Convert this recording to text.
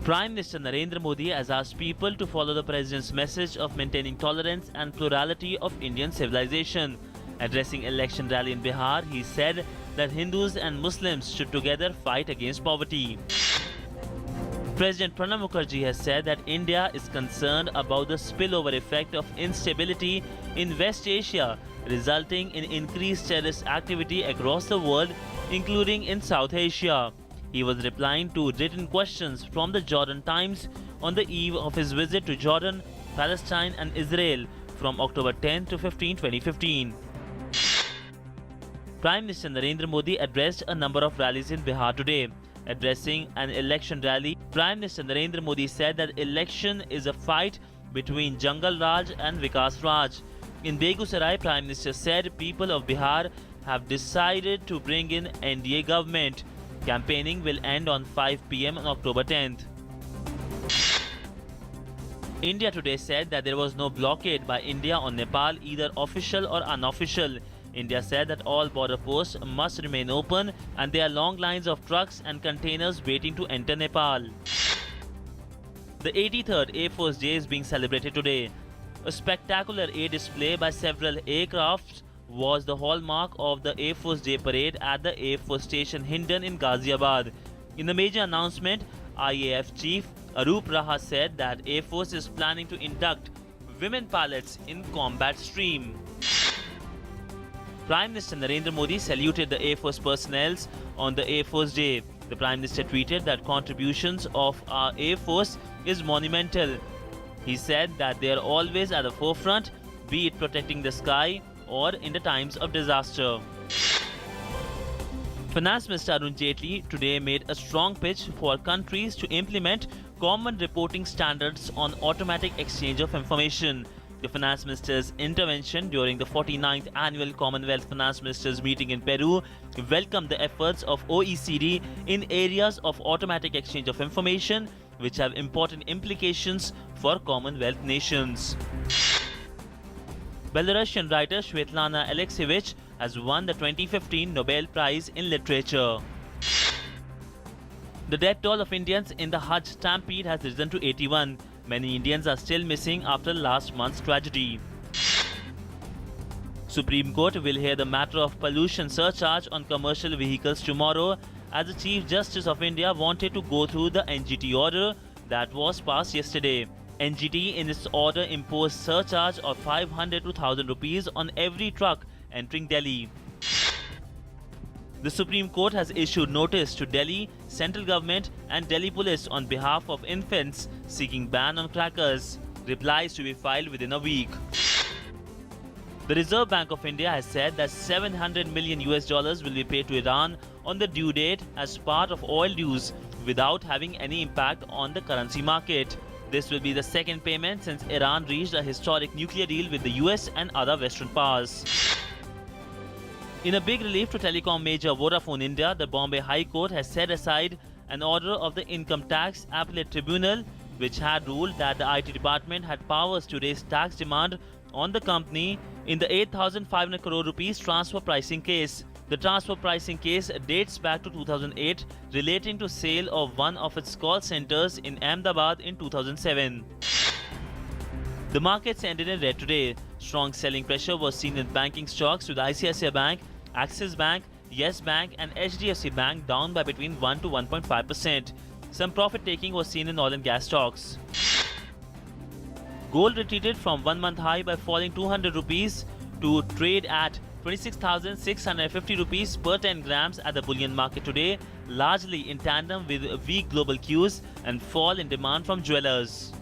Prime Minister Narendra Modi has asked people to follow the President's message of maintaining tolerance and plurality of Indian civilization. Addressing election rally in Bihar, he said that Hindus and Muslims should together fight against poverty. President Pranab Mukherjee has said that India is concerned about the spillover effect of instability in West Asia, resulting in increased terrorist activity across the world, including in South Asia. He was replying to written questions from the Jordan Times on the eve of his visit to Jordan, Palestine and Israel from October 10 to 15, 2015. Prime Minister Narendra Modi addressed a number of rallies in Bihar today. Addressing an election rally, Prime Minister Narendra Modi said that election is a fight between Jangal Raj and Vikas Raj. In Begusarai, Prime Minister said people of Bihar have decided to bring in NDA government. Campaigning will end on 5 p.m. on October 10th. India today said that there was no blockade by India on Nepal, either official or unofficial. India said that all border posts must remain open and there are long lines of trucks and containers waiting to enter Nepal. The 83rd Air Force Day is being celebrated today. A spectacular air display by several aircrafts was the hallmark of the Air Force Day parade at the Air Force Station Hindon in Ghaziabad. In the major announcement, IAF Chief Arup Raha said that Air Force is planning to induct women pilots in combat stream. Prime Minister Narendra Modi saluted the Air Force personnel on the Air Force Day. The Prime Minister tweeted that contributions of our Air Force is monumental. He said that they are always at the forefront, be it protecting the sky or in the times of disaster. Finance Minister Arun Jaitley today made a strong pitch for countries to implement common reporting standards on automatic exchange of information. The Finance Minister's intervention during the 49th Annual Commonwealth Finance Ministers meeting in Peru welcomed the efforts of OECD in areas of automatic exchange of information, which have important implications for Commonwealth nations. Belarusian writer Svetlana Alexievich has won the 2015 Nobel Prize in Literature. The death toll of Indians in the Hajj stampede has risen to 81. Many Indians are still missing after last month's tragedy. Supreme Court will hear the matter of pollution surcharge on commercial vehicles tomorrow, as the Chief Justice of India wanted to go through the NGT order that was passed yesterday. NGT in its order imposed surcharge of 500 to 1000 rupees on every truck entering Delhi. The Supreme Court has issued notice to Delhi, central government and Delhi police on behalf of infants seeking ban on crackers. Replies to be filed within a week. The Reserve Bank of India has said that $700 million will be paid to Iran on the due date as part of oil dues without having any impact on the currency market. This will be the second payment since Iran reached a historic nuclear deal with the US and other Western powers. In a big relief to telecom major Vodafone India, the Bombay High Court has set aside an order of the Income Tax Appellate Tribunal, which had ruled that the IT department had powers to raise tax demand on the company in the 8,500 crore rupees transfer pricing case. The transfer pricing case dates back to 2008, relating to sale of one of its call centers in Ahmedabad in 2007. The markets ended in red today. Strong selling pressure was seen in banking stocks, with ICICI Bank, Axis Bank, Yes Bank and HDFC Bank down by between 1 to 1.5%. Some profit taking was seen in oil and gas stocks. Gold retreated from 1 month high by falling 200 rupees to trade at 26,650 rupees per 10 grams at the bullion market today, largely in tandem with weak global cues and fall in demand from jewelers.